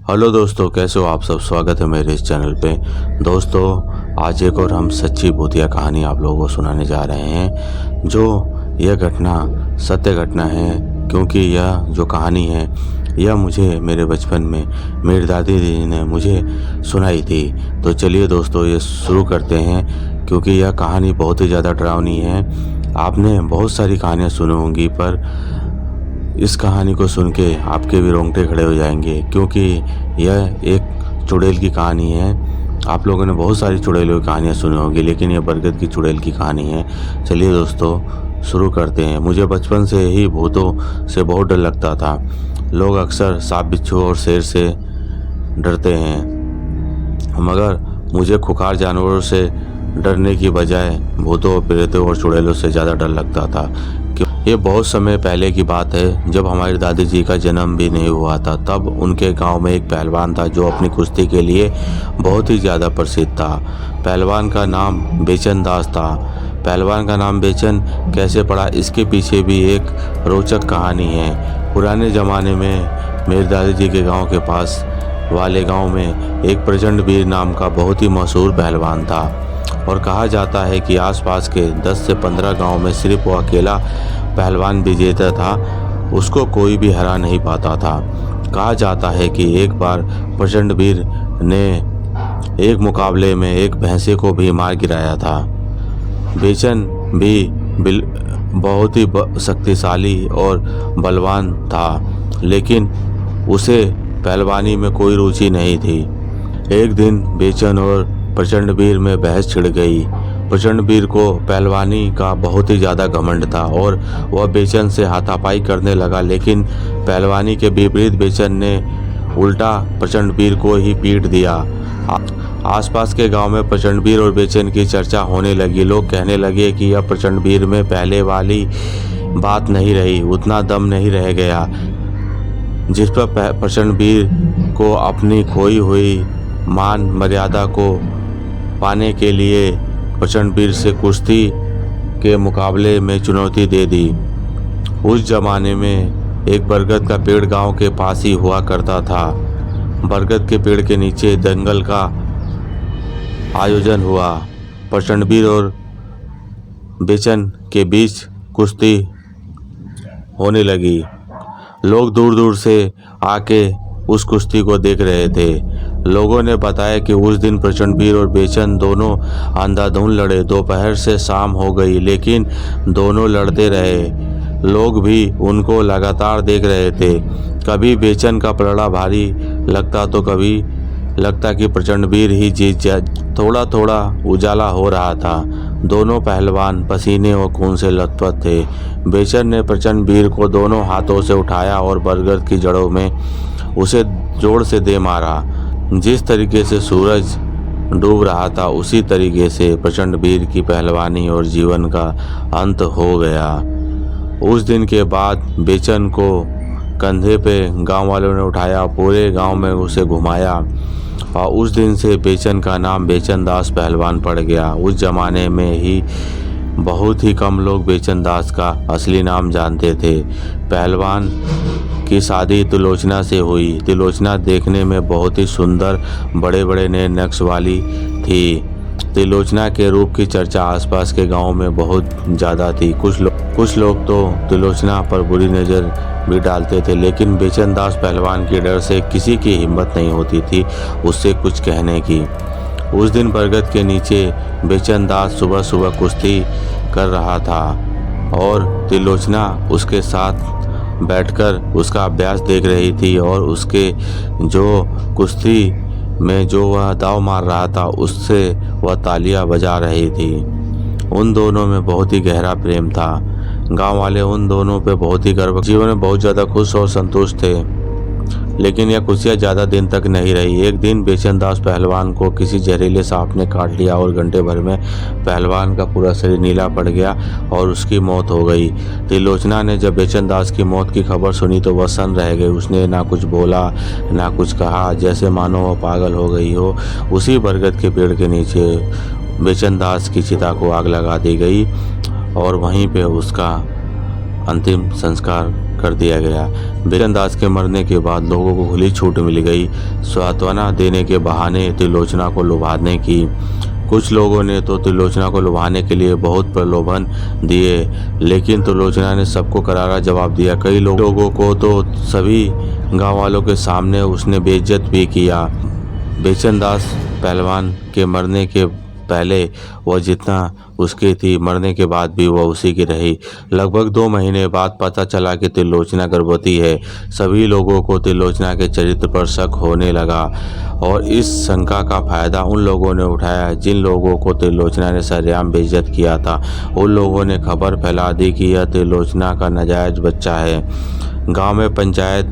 Hello दोस्तों, कैसे हो आप सब। स्वागत है मेरे इस चैनल पे। दोस्तों, आज एक और हम सच्ची भूतिया कहानी आप लोगों को सुनाने जा रहे हैं। जो यह घटना सत्य घटना है, क्योंकि यह जो कहानी है यह मुझे मेरे बचपन में मेरी दादी जी ने मुझे सुनाई थी। तो चलिए दोस्तों, ये शुरू करते हैं, क्योंकि यह कहानी बहुत ही ज़्यादा डरावनी है। आपने बहुत सारी कहानियाँ सुनी होंगी, पर इस कहानी को सुन के आपके भी रोंगटे खड़े हो जाएंगे, क्योंकि यह एक चुड़ैल की कहानी है। आप लोगों ने बहुत सारी चुड़ैलों की कहानियाँ सुनी होंगी, लेकिन यह बरगद की चुड़ैल की कहानी है। चलिए दोस्तों, शुरू करते हैं। मुझे बचपन से ही भूतों से बहुत डर लगता था। लोग अक्सर सांप, बिच्छू और शेर से डरते हैं, मगर मुझे खुखार जानवरों से डरने की बजाय भूतों, प्रेतों और चुड़ैलों से ज़्यादा डर लगता था। ये बहुत समय पहले की बात है, जब हमारी दादी जी का जन्म भी नहीं हुआ था। तब उनके गांव में एक पहलवान था जो अपनी कुश्ती के लिए बहुत ही ज़्यादा प्रसिद्ध था। पहलवान का नाम बेचन दास था। पहलवान का नाम बेचन कैसे पड़ा, इसके पीछे भी एक रोचक कहानी है। पुराने ज़माने में मेरी दादी जी के गाँव के पास वाले गाँव में एक प्रचंड वीर नाम का बहुत ही मशहूर पहलवान था, और कहा जाता है कि आसपास के 10 से 15 गांव में सिर्फ वो अकेला पहलवान विजेता था। उसको कोई भी हरा नहीं पाता था। कहा जाता है कि एक बार प्रचंड वीर ने एक मुकाबले में एक भैंसे को भी मार गिराया था। बेचन भी बहुत ही शक्तिशाली और बलवान था, लेकिन उसे पहलवानी में कोई रुचि नहीं थी। एक दिन बेचन और प्रचंड वीर में बहस छिड़ गई। प्रचंड वीर को पहलवानी का बहुत ही ज़्यादा घमंड था और वह बेचन से हाथापाई करने लगा, लेकिन पहलवानी के विपरीत बेचन ने उल्टा प्रचंड वीर को ही पीट दिया। आसपास के गांव में प्रचंड वीर और बेचन की चर्चा होने लगी। लोग कहने लगे कि यह प्रचंड वीर में पहले वाली बात नहीं रही, उतना दम नहीं रह गया जिस पर प्रचंड वीर को अपनी खोई हुई मान मर्यादा को पाने के लिए प्रचंड वीर से कुश्ती के मुकाबले में चुनौती दे दी। उस जमाने में एक बरगद का पेड़ गांव के पास ही हुआ करता था। बरगद के पेड़ के नीचे दंगल का आयोजन हुआ। प्रचंड वीर और बेचन के बीच कुश्ती होने लगी। लोग दूर दूर से आके उस कुश्ती को देख रहे थे। लोगों ने बताया कि उस दिन प्रचंड वीर और बेचन दोनों अंधाधुंध लड़े। दोपहर से शाम हो गई, लेकिन दोनों लड़ते रहे। लोग भी उनको लगातार देख रहे थे। कभी बेचन का पलड़ा भारी लगता तो कभी लगता कि प्रचंड वीर ही जीत जाए। थोड़ा थोड़ा उजाला हो रहा था। दोनों पहलवान पसीने और खून से लथपथ थे। बेचन ने प्रचंड वीर को दोनों हाथों से उठाया और बरगद की जड़ों में उसे जोर से दे मारा। जिस तरीके से सूरज डूब रहा था, उसी तरीके से प्रचंड वीर की पहलवानी और जीवन का अंत हो गया। उस दिन के बाद बेचन को कंधे पे गांव वालों ने उठाया, पूरे गांव में उसे घुमाया, और उस दिन से बेचन का नाम बेचन दास पहलवान पड़ गया। उस जमाने में ही बहुत ही कम लोग बेचन दास का असली नाम जानते थे। पहलवान की शादी त्रिलोचना से हुई। त्रिलोचना देखने में बहुत ही सुंदर, बड़े बड़े नए नक्श वाली थी। त्रिलोचना के रूप की चर्चा आसपास के गांव में बहुत ज़्यादा थी। कुछ लोग तो त्रिलोचना पर बुरी नज़र भी डालते थे, लेकिन बेचन दास पहलवान के डर से किसी की हिम्मत नहीं होती थी उससे कुछ कहने की। उस दिन बरगद के नीचे बेचन दास सुबह सुबह कुश्ती कर रहा था, और त्रिलोचना उसके साथ बैठकर उसका अभ्यास देख रही थी, और उसके जो कुश्ती में जो वह दाव मार रहा था उससे वह तालियां बजा रही थी। उन दोनों में बहुत ही गहरा प्रेम था। गांव वाले उन दोनों पे बहुत ही गर्व, जीवन में बहुत ज़्यादा खुश और संतुष्ट थे। लेकिन यह खुशियाँ ज़्यादा दिन तक नहीं रही। एक दिन बेचन दास पहलवान को किसी जहरीले सांप ने काट लिया, और घंटे भर में पहलवान का पूरा शरीर नीला पड़ गया और उसकी मौत हो गई। त्रिलोचना ने जब बेचन दास की मौत की खबर सुनी तो वह सन्न रह गई। उसने ना कुछ बोला ना कुछ कहा, जैसे मानो वह पागल हो गई हो। उसी बरगद के पेड़ के नीचे बेचन दास की चिता को आग लगा दी गई, और वहीं पे उसका अंतिम संस्कार कर दिया गया। बेचन दास के मरने के बाद लोगों को खुली छूट मिल गई सांत्वना देने के बहाने त्रिलोचना को लुभाने की। कुछ लोगों ने तो त्रिलोचना को लुभाने के लिए बहुत प्रलोभन दिए, लेकिन त्रिलोचना ने सबको करारा जवाब दिया। कई लोगों को तो सभी गांव वालों के सामने उसने बेइज्जत भी किया। बेचन दास पहलवान के मरने के पहले वह जितना उसकी थी, मरने के बाद भी वह उसी की रही। लगभग 2 महीने बाद पता चला कि त्रिलोचना गर्भवती है। सभी लोगों को त्रिलोचना के चरित्र पर शक होने लगा और इस शंका का फायदा उन लोगों ने उठाया जिन लोगों को त्रिलोचना ने सरेआम बेइज्जत किया था। उन लोगों ने खबर फैला दी कि यह त्रिलोचना का नाजायज बच्चा है। गांव में पंचायत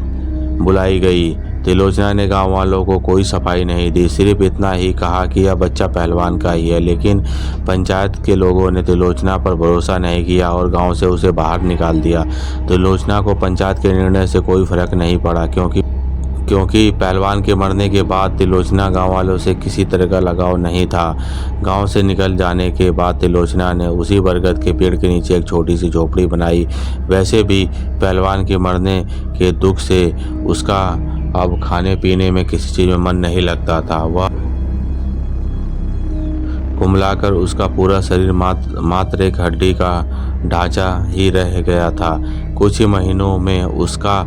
बुलाई गई। त्रिलोचना ने गांव वालों को कोई सफाई नहीं दी, सिर्फ इतना ही कहा कि यह बच्चा पहलवान का ही है। लेकिन पंचायत के लोगों ने त्रिलोचना पर भरोसा नहीं किया और गांव से उसे बाहर निकाल दिया। त्रिलोचना को पंचायत के निर्णय से कोई फर्क नहीं पड़ा, क्योंकि पहलवान के मरने के बाद त्रिलोचना गांव वालों से किसी तरह का लगाव नहीं था। गांव से निकल जाने के बाद त्रिलोचना ने उसी बरगद के पेड़ के नीचे एक छोटी सी झोपड़ी बनाई। वैसे भी पहलवान के मरने के दुख से उसका अब खाने पीने में किसी चीज़ में मन नहीं लगता था। वह कुम्हलाकर उसका पूरा शरीर मात्र एक हड्डी का ढांचा ही रह गया था। कुछ ही महीनों में उसका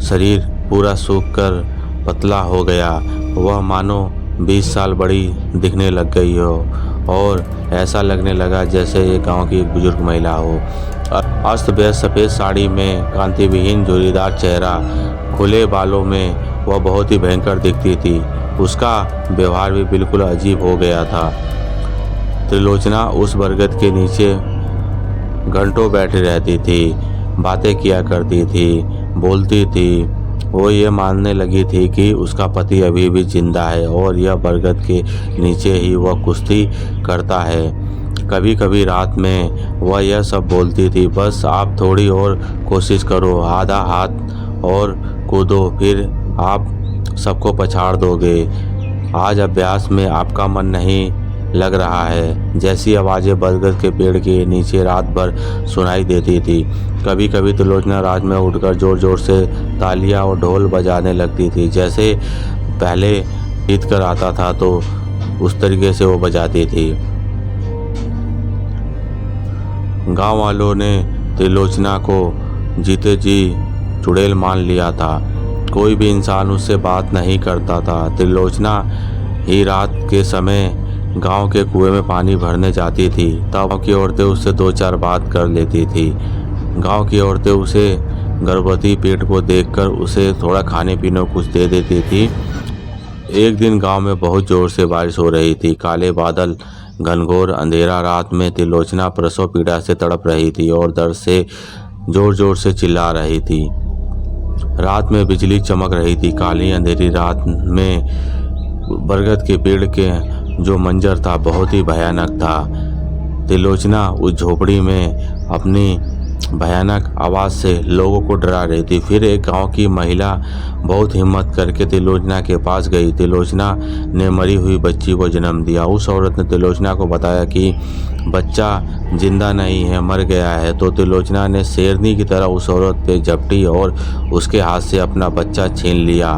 शरीर पूरा सूखकर पतला हो गया। वह मानो 20 साल बड़ी दिखने लग गई हो और ऐसा लगने लगा जैसे ये गांव की एक बुजुर्ग महिला हो। अस्त व्यस्त सफ़ेद साड़ी में कांति विहीन जोरीदार चेहरा, खुले बालों में वह बहुत ही भयंकर दिखती थी। उसका व्यवहार भी बिल्कुल अजीब हो गया था। त्रिलोचना उस बरगद के नीचे घंटों बैठी रहती थी, बातें किया करती थी, बोलती थी। वो ये मानने लगी थी कि उसका पति अभी भी जिंदा है और यह बरगद के नीचे ही वह कुश्ती करता है। कभी कभी रात में वह यह सब बोलती थी, बस आप थोड़ी और कोशिश करो, आधा हाथ और कूदो, फिर आप सबको पछाड़ दोगे। आज अभ्यास में आपका मन नहीं लग रहा है। जैसी आवाज़ें बरगद के पेड़ के नीचे रात भर सुनाई देती थी। कभी कभी त्रिलोचना रात में उठकर जोर जोर से तालियां और ढोल बजाने लगती थी। जैसे पहले जीत कर आता था तो उस तरीके से वो बजाती थी। गांव वालों ने त्रिलोचना को जीते जी चुड़ैल मान लिया था। कोई भी इंसान उससे बात नहीं करता था। त्रिलोचना ही रात के समय गांव के कुएं में पानी भरने जाती थी। तब गांव की औरतें उससे 2-4 बात कर लेती थी। गांव की औरतें उसे गर्भवती पेट को देखकर उसे थोड़ा खाने पीने को कुछ दे देती थी। एक दिन गांव में बहुत जोर से बारिश हो रही थी। काले बादल, घनघोर अंधेरा। रात में त्रिलोचना प्रसव पीड़ा से तड़प रही थी और दर्द से जोर जोर से चिल्ला रही थी। रात में बिजली चमक रही थी। काली अंधेरी रात में बरगद के पेड़ के जो मंजर था बहुत ही भयानक था। त्रिलोचना उस झोपड़ी में अपनी भयानक आवाज़ से लोगों को डरा रही थी। फिर एक गांव की महिला बहुत हिम्मत करके त्रिलोचना के पास गई। त्रिलोचना ने मरी हुई बच्ची को जन्म दिया। उस औरत ने त्रिलोचना को बताया कि बच्चा जिंदा नहीं है, मर गया है। तो त्रिलोचना ने शेरनी की तरह उस औरत पे झपटी और उसके हाथ से अपना बच्चा छीन लिया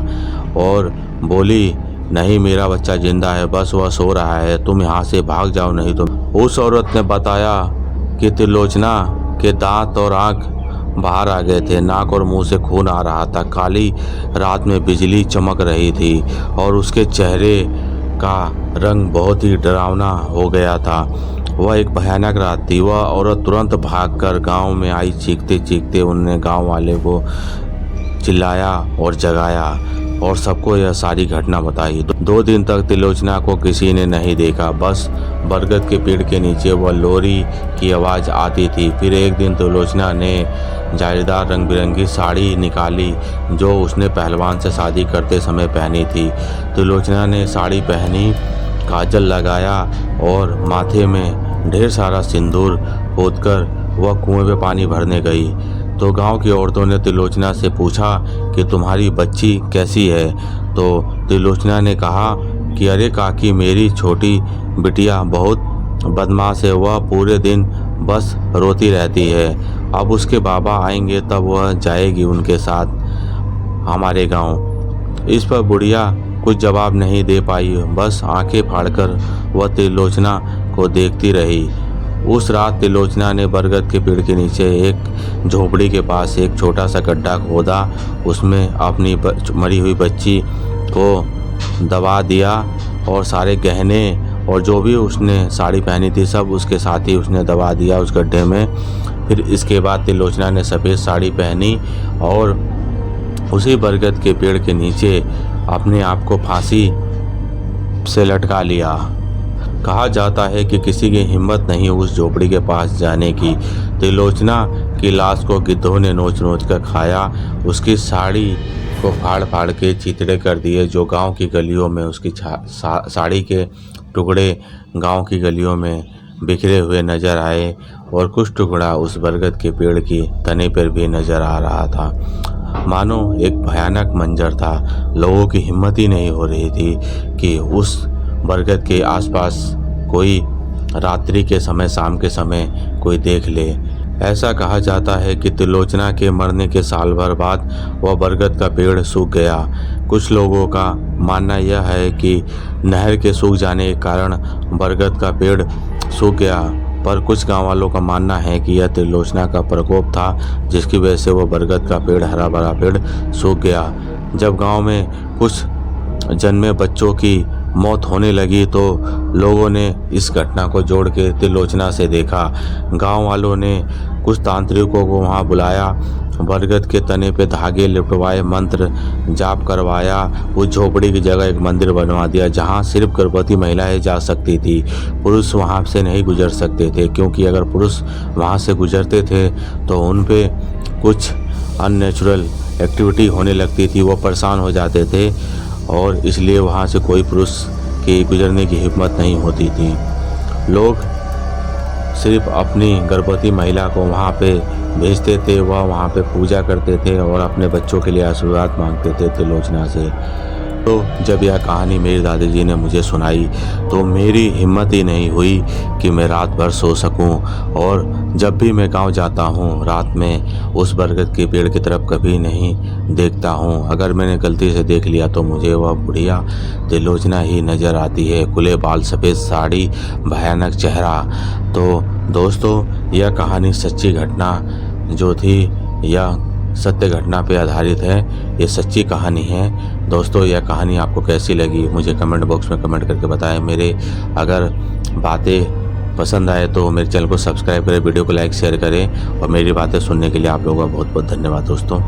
और बोली, नहीं, मेरा बच्चा जिंदा है, बस वह सो रहा है, तुम यहाँ से भाग जाओ नहीं तो। उस औरत ने बताया कि त्रिलोचना के दांत और आंख बाहर आ गए थे, नाक और मुंह से खून आ रहा था। काली रात में बिजली चमक रही थी और उसके चेहरे का रंग बहुत ही डरावना हो गया था। वह एक भयानक रात थी। वह औरत तुरंत भागकर गांव में आई। चीखते चीखते उन्होंने गांव वाले को चिल्लाया और जगाया और सबको यह सारी घटना बताई। 2 दिन तक त्रिलोचना को किसी ने नहीं देखा। बस बरगद के पेड़ के नीचे वह लोरी की आवाज़ आती थी। फिर एक दिन त्रिलोचना ने जालीदार रंग बिरंगी साड़ी निकाली जो उसने पहलवान से शादी करते समय पहनी थी। त्रिलोचना ने साड़ी पहनी, काजल लगाया और माथे में ढेर सारा सिंदूर पोतकर वह कुएं में पानी भरने गई। तो गांव की औरतों ने त्रिलोचना से पूछा कि तुम्हारी बच्ची कैसी है। तो त्रिलोचना ने कहा कि अरे काकी, मेरी छोटी बिटिया बहुत बदमाश है, वह पूरे दिन बस रोती रहती है अब उसके बाबा आएंगे तब वह जाएगी उनके साथ हमारे गांव। इस पर बुढ़िया कुछ जवाब नहीं दे पाई, बस आंखें फाड़कर वह त्रिलोचना को देखती रही। उस रात त्रिलोचना ने बरगद के पेड़ के नीचे एक झोपड़ी के पास एक छोटा सा गड्ढा खोदा, उसमें अपनी मरी हुई बच्ची को दबा दिया और सारे गहने और जो भी उसने साड़ी पहनी थी सब उसके साथ ही उसने दबा दिया उस गड्ढे में। फिर इसके बाद त्रिलोचना ने सफ़ेद साड़ी पहनी और उसी बरगद के पेड़ के नीचे अपने आप को फांसी से लटका लिया। कहा जाता है कि किसी की हिम्मत नहीं उस झोपड़ी के पास जाने की। त्रिलोचना की लाश को गिद्धों ने नोच नोच कर खाया, उसकी साड़ी को फाड़ फाड़ के चितड़े कर दिए जो गांव की गलियों में उसकी साड़ी के टुकड़े गांव की गलियों में बिखरे हुए नजर आए और कुछ टुकड़ा उस बरगद के पेड़ की तने पर भी नजर आ रहा था। मानो एक भयानक मंजर था। लोगों की हिम्मत ही नहीं हो रही थी कि उस बरगद के आसपास कोई रात्रि के समय शाम के समय कोई देख ले। ऐसा कहा जाता है कि त्रिलोचना के मरने के साल भर बाद वह बरगद का पेड़ सूख गया। कुछ लोगों का मानना यह है कि नहर के सूख जाने के कारण बरगद का पेड़ सूख गया, पर कुछ गांव वालों का मानना है कि यह त्रिलोचना का प्रकोप था जिसकी वजह से वह बरगद का पेड़ हरा भरा पेड़ सूख गया। जब गांव में कुछ जन्मे बच्चों की मौत होने लगी तो लोगों ने इस घटना को जोड़ के त्रिलोचना से देखा। गांव वालों ने कुछ तांत्रिकों को वहां बुलाया, बरगद के तने पे धागे लिपटवाए, मंत्र जाप करवाया, उस झोपड़ी की जगह एक मंदिर बनवा दिया जहां सिर्फ गर्भवती महिलाएं जा सकती थी। पुरुष वहां से नहीं गुजर सकते थे, क्योंकि अगर पुरुष वहां से गुजरते थे तो उन पे कुछ अननेचुरल एक्टिविटी होने लगती थी, वो परेशान हो जाते थे और इसलिए वहाँ से कोई पुरुष की गुजरने की हिम्मत नहीं होती थी। लोग सिर्फ अपनी गर्भवती महिला को वहाँ पे भेजते थे, वह वहाँ पे पूजा करते थे और अपने बच्चों के लिए आशीर्वाद मांगते थे त्रिलोचना से। तो जब यह कहानी मेरी दादी जी ने मुझे सुनाई तो मेरी हिम्मत ही नहीं हुई कि मैं रात भर सो सकूं, और जब भी मैं गांव जाता हूं रात में उस बरगद के पेड़ की तरफ कभी नहीं देखता हूं। अगर मैंने गलती से देख लिया तो मुझे वह बुढ़िया त्रिलोचना ही नज़र आती है, खुले बाल, सफ़ेद साड़ी, भयानक चेहरा। तो दोस्तों, यह कहानी सच्ची घटना जो थी यह सत्य घटना पे आधारित है, ये सच्ची कहानी है। दोस्तों, यह कहानी आपको कैसी लगी मुझे कमेंट बॉक्स में कमेंट करके बताएं। मेरे अगर बातें पसंद आए तो मेरे चैनल को सब्सक्राइब करें, वीडियो को लाइक शेयर करें और मेरी बातें सुनने के लिए आप लोगों का बहुत बहुत धन्यवाद दोस्तों।